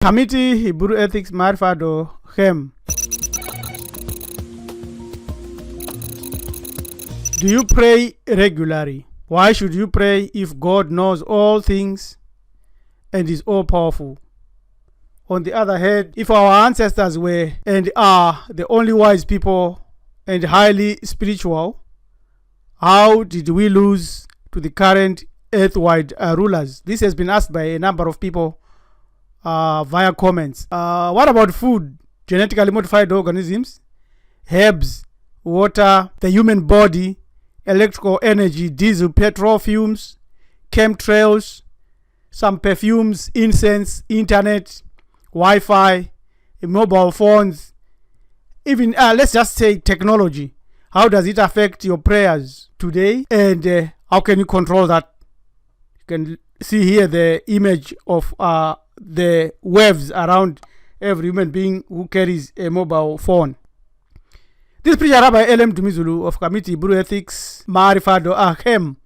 Committee Hebrew Ethics Marfado Hem. Do you pray regularly? Why should you pray if God knows all things and is all powerful? On the other hand, if our ancestors were and are the only wise people and highly spiritual, how did we lose to the current earth-wide rulers? This has been asked by a number of people via comments. What about food, genetically modified organisms, herbs, water, the human body, electrical energy, diesel, petrol, fumes, chemtrails, some perfumes, incense, internet, Wi-Fi, mobile phones, even let's just say technology. How does it affect your prayers today, and how can you control that? You can see here the image of the waves around every human being who carries a mobile phone. This preacher Rabbi L.M. Dumizulu of Committee Hebrew Ethics Marifado Ahem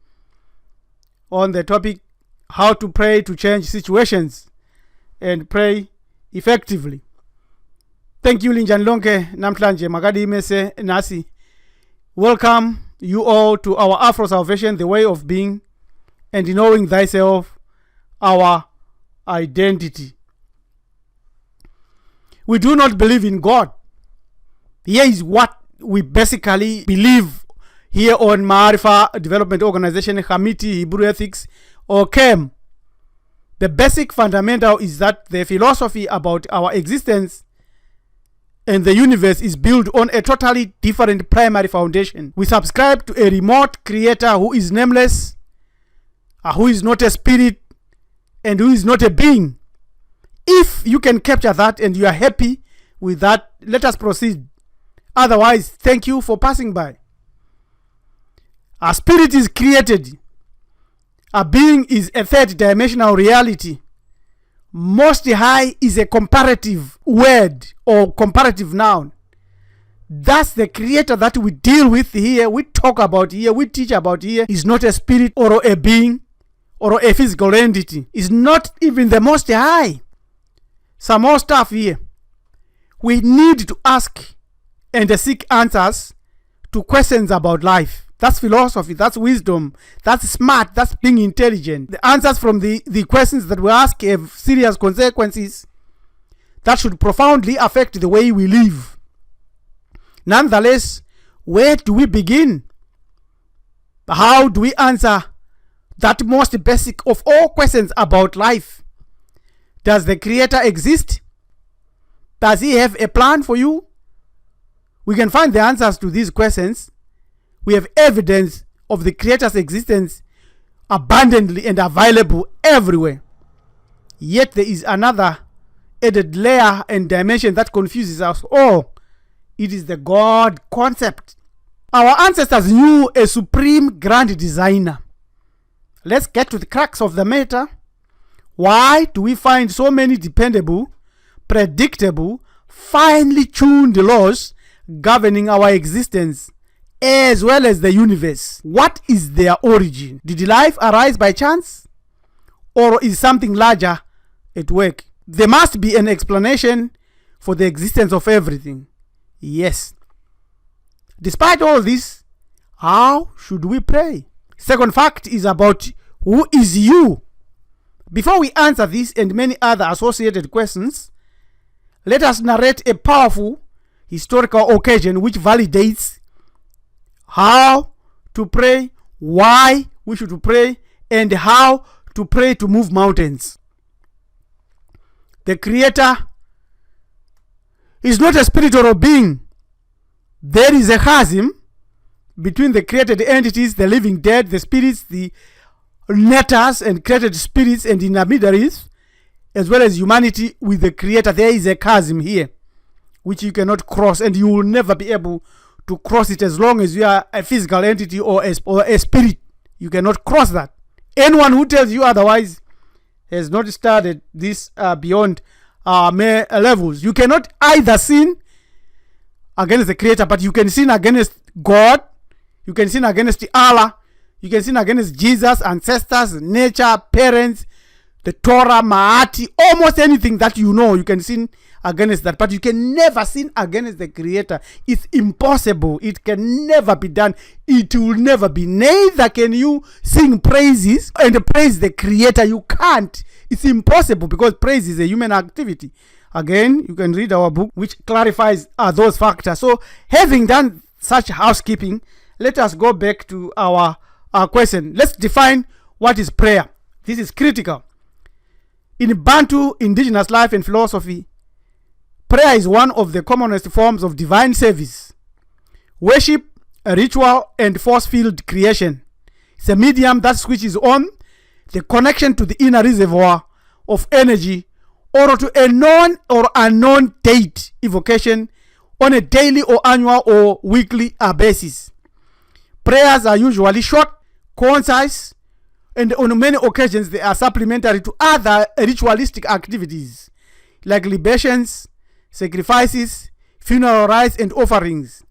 on the topic how to pray to change situations and pray effectively. Thank you Linjan Lonke Namtlanje Magadi Mese Nasi. Welcome you all to our Afro Salvation, the way of being and knowing thyself, our identity. We do not believe in God. Here is what we basically believe here on Maarifa Development Organization, Committee Hebrew Ethics, or KEM. The basic fundamental is that the philosophy about our existence and the universe is built on a totally different primary foundation. We subscribe to a remote creator who is nameless, who is not a spirit, and who is not a being. If you can capture that and you are happy with that, let us proceed. Otherwise, thank you for passing by. A spirit is created. A being is a third dimensional reality. Most High is a comparative word or comparative noun. That's the creator that we deal with here, we talk about here, we teach about here, is not a spirit or a being or a physical entity. Is not even the Most High. Some more stuff here. We need to ask and seek answers to questions about life. That's philosophy, that's wisdom, that's smart, that's being intelligent. The answers from the questions that we ask have serious consequences that should profoundly affect the way we live. Nonetheless, where do we begin? How do we answer that most basic of all questions about life? Does the Creator exist? Does He have a plan for you? We can find the answers to these questions. We have evidence of the Creator's existence abundantly and available everywhere. Yet there is another added layer and dimension that confuses us all. It is the God concept. Our ancestors knew a supreme grand designer. Let's get to the crux of the matter. Why do we find so many dependable, predictable, finely tuned laws governing our existence as well as the universe? What is their origin? Did life arise by chance? Or is something larger at work? There must be an explanation for the existence of everything. Yes. Despite all this, how should we pray? Second fact is about who is you. Before we answer this and many other associated questions, let us narrate a powerful historical occasion which validates how to pray, why we should pray, and how to pray to move mountains. The Creator is not a spirit or a being. There is a chasm between the created entities, the living dead, the spirits, the netters and created spirits and intermediaries, as well as humanity with the Creator. There is a chasm here which you cannot cross, and you will never be able to cross it as long as you are a physical entity or a spirit. You cannot cross that. Anyone who tells you otherwise has not studied this beyond mere levels. You cannot either sin against the Creator, but you can sin against God, you can sin against Allah, you can sin against Jesus, ancestors, nature, parents, the Torah, Ma'ati, almost anything that you know, you can sin against that, but you can never sin against the Creator. It's impossible. It can never be done. It will never be. Neither can you sing praises and praise the Creator. You can't. It's impossible, because praise is a human activity. Again, you can read our book, which clarifies those factors. So, having done such housekeeping, let us go back to our question. Let's define what is prayer. This is critical. In Bantu, indigenous life and philosophy, prayer is one of the commonest forms of divine service, worship, a ritual, and force-filled creation. It's a medium that switches on the connection to the inner reservoir of energy, or to a known or unknown deity, evocation, on a daily or annual or weekly basis. Prayers are usually short, concise, and on many occasions they are supplementary to other ritualistic activities like libations, sacrifices, funeral rites, and offerings.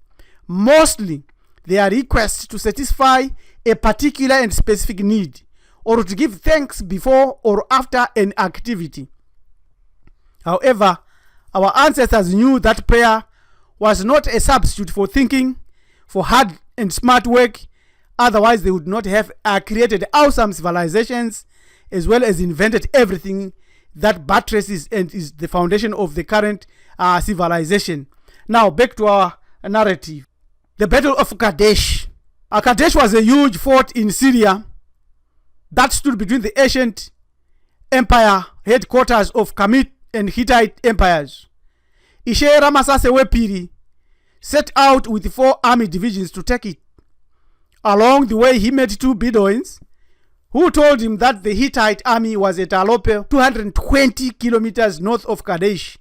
Mostly, they are requests to satisfy a particular and specific need, or to give thanks before or after an activity. However, our ancestors knew that prayer was not a substitute for thinking, for hard and smart work. Otherwise, they would not have created awesome civilizations, as well as invented everything that buttresses and is the foundation of the current civilization. Now, back to our narrative. The Battle of Kadesh. Kadesh was a huge fort in Syria that stood between the ancient empire headquarters of Kamit and Hittite empires. Ishe Ramasase Wepiri set out with 4 army divisions to take it. Along the way, he met 2 Bedouins who told him that the Hittite army was at Alope, 220 kilometers north of Kadesh.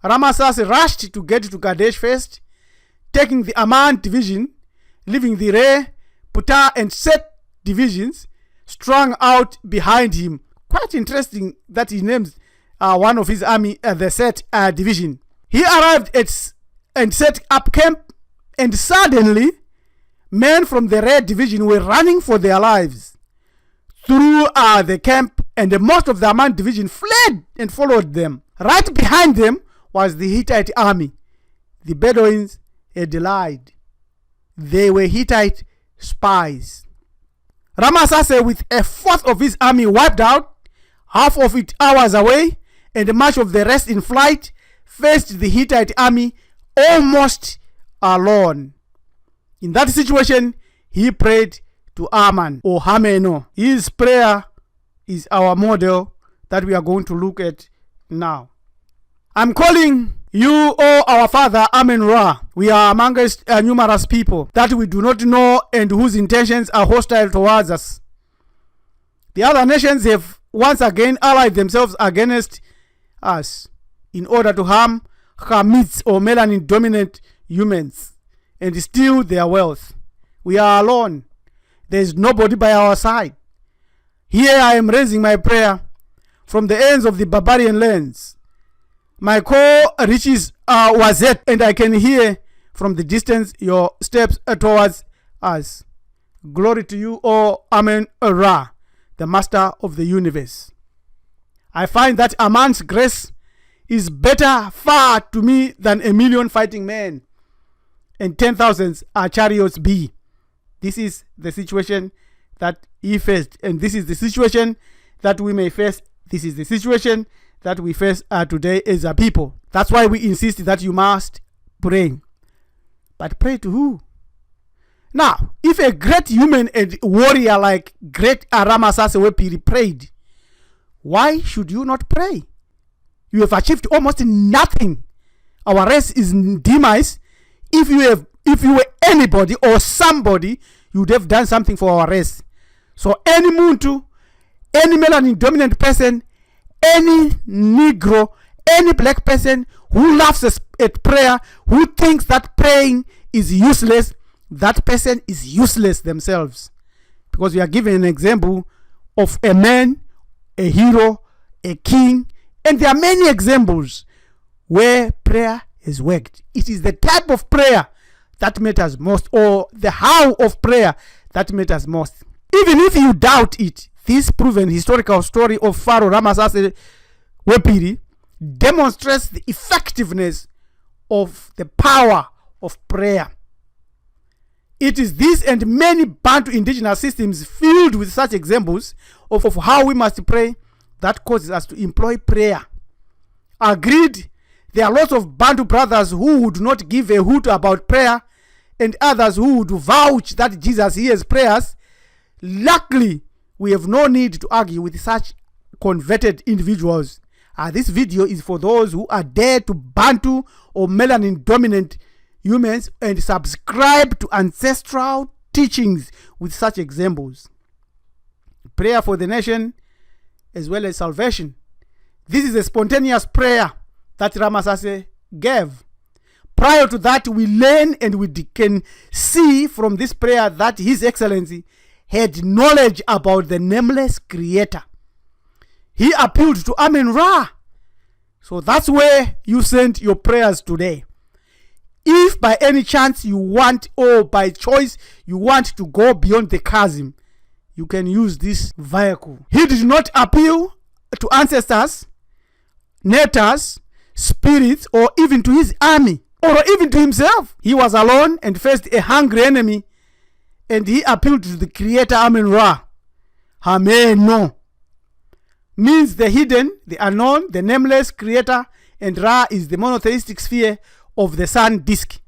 Ramasase rushed to get to Kadesh first, taking the Aman division, leaving the Re, Puta, and Set divisions strung out behind him. Quite interesting that he names one of his army the Set division. He arrived and set up camp, and suddenly men from the Red division were running for their lives through the camp, and most of the Aman division fled and followed them. Right behind them was the Hittite army. The Bedouins had lied. They were Hittite spies. Ramasase, with a fourth of his army wiped out, half of it hours away, and much of the rest in flight, faced the Hittite army almost alone. In that situation, he prayed to Aman or Hameno. His prayer is our model that we are going to look at now. I'm calling you, O our father Amen-Ra. We are amongst numerous people that we do not know and whose intentions are hostile towards us. The other nations have once again allied themselves against us in order to harm Hamites or melanin dominant humans and steal their wealth. We are alone. There is nobody by our side. Here I am raising my prayer from the ends of the barbarian lands. My call reaches Wazet, and I can hear from the distance your steps towards us. Glory to you, O Amen-Ra, the master of the universe. I find that Aman's grace is better far to me than 1,000,000 fighting men and 10,000 chariots be. This is the situation that he faced, and this is the situation that we may face. This is the situation that we face today as a people. That's why we insist that you must pray. But pray to who? Now, if a great human and warrior like great Ramasase Wepiri prayed, why should you not pray? You have achieved almost nothing. Our race is in demise. If you were anybody or somebody, you would have done something for our race. So any Muntu, any melanin dominant person, any Negro, any black person who laughs at prayer, who thinks that praying is useless, that person is useless themselves. Because we are given an example of a man, a hero, a king, and there are many examples where prayer has worked. It is the type of prayer that matters most, or the how of prayer that matters most. Even if you doubt it, This proven historical story of Pharaoh Ramesses Wepiri demonstrates the effectiveness of the power of prayer. It is this and many Bantu indigenous systems filled with such examples of how we must pray that causes us to employ prayer. Agreed, there are lots of Bantu brothers who would not give a hoot about prayer, and others who would vouch that Jesus hears prayers. Luckily, we have no need to argue with such converted individuals. This video is for those who are dead to Bantu or melanin dominant humans and subscribe to ancestral teachings with such examples. Prayer for the nation as well as salvation. This is a spontaneous prayer that Ramesses gave. Prior to that, we learn and we can see from this prayer that His Excellency had knowledge about the nameless Creator. He appealed to Amen-Ra. So that's where you send your prayers today. If by any chance you want, or by choice you want to go beyond the chasm, you can use this vehicle. He did not appeal to ancestors, natures, spirits, or even to his army, or even to himself. He was alone and faced a hungry enemy, and he appealed to the Creator Amen-Ra. Hameno means the hidden, the unknown, the nameless Creator, and Ra is the monotheistic sphere of the sun disk.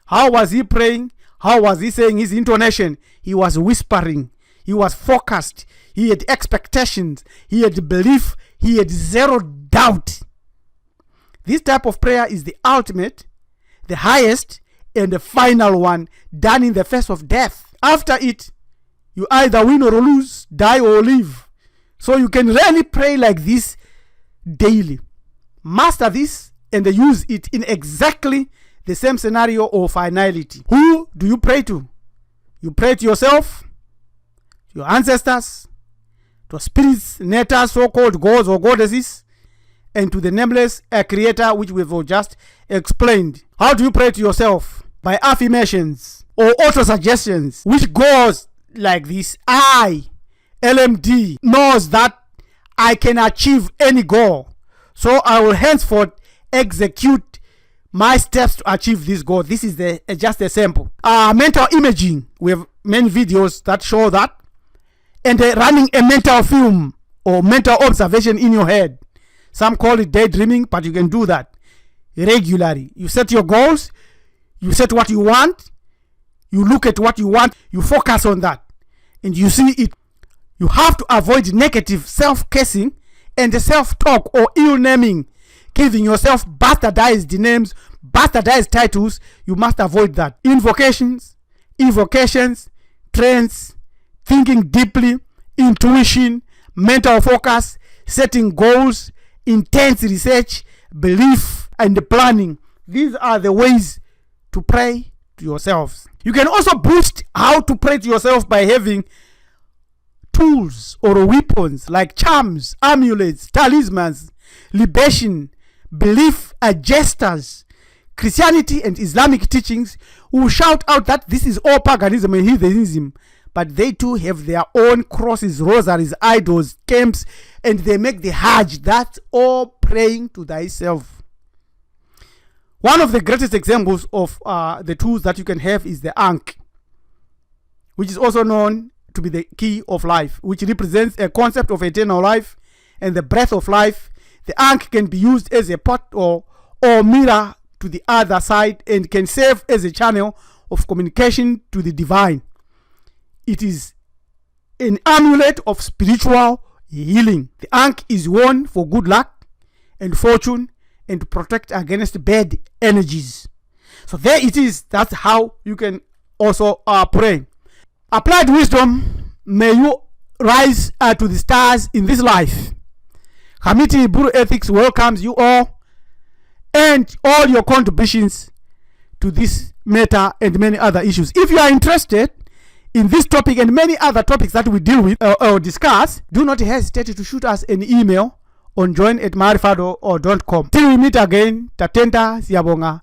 How was he praying? How was he saying his intonation? He was whispering. He was focused. He had expectations. He had belief. He had zero doubt. This type of prayer is the ultimate, the highest, and the final one, done in the face of death. After it, you either win or lose, die or live. So you can really pray like this daily. Master this and use it in exactly the same scenario or finality. Who do you pray to? You pray to yourself, your ancestors, to spirits, natures, so-called gods or goddesses, and to the nameless Creator, which we've just explained. How do you pray to yourself? By affirmations or auto-suggestions, which goes like this. I, LMD, knows that I can achieve any goal, so I will henceforth execute my steps to achieve this goal. This is just a sample. Mental imaging. We have many videos that show that. And running a mental film or mental observation in your head. Some call it daydreaming, but you can do that regularly. You set your goals. You set what you want. You look at what you want. You focus on that. And you see it. You have to avoid negative self-casing and self-talk or ill-naming. Giving yourself bastardized names, bastardized titles. You must avoid that. Invocations, evocations, trance, thinking deeply, intuition, mental focus, setting goals, intense research, belief, and planning. These are the ways to pray to yourselves. You can also boost how to pray to yourself by having tools or weapons like charms, amulets, talismans, libation, belief gestures. Christianity and Islamic teachings will shout out that this is all paganism and heathenism, but they too have their own crosses, rosaries, idols, camps, and they make the Hajj. That's all praying to thyself. One of the greatest examples of the tools that you can have is the Ankh, which is also known to be the key of life, which represents a concept of eternal life and the breath of life. The Ankh can be used as a pot or mirror to the other side and can serve as a channel of communication to the divine. It is an amulet of spiritual healing. The Ankh is worn for good luck and fortune and to protect against bad energies. So there it is. That's how you can also pray. Applied wisdom, may you rise to the stars in this life. Committee Bureau Ethics welcomes you all and all your contributions to this matter and many other issues. If you are interested in this topic and many other topics that we deal with or discuss, do not hesitate to shoot us an email on join@marifado.com. Till we meet again, Tatenta Siyabonga.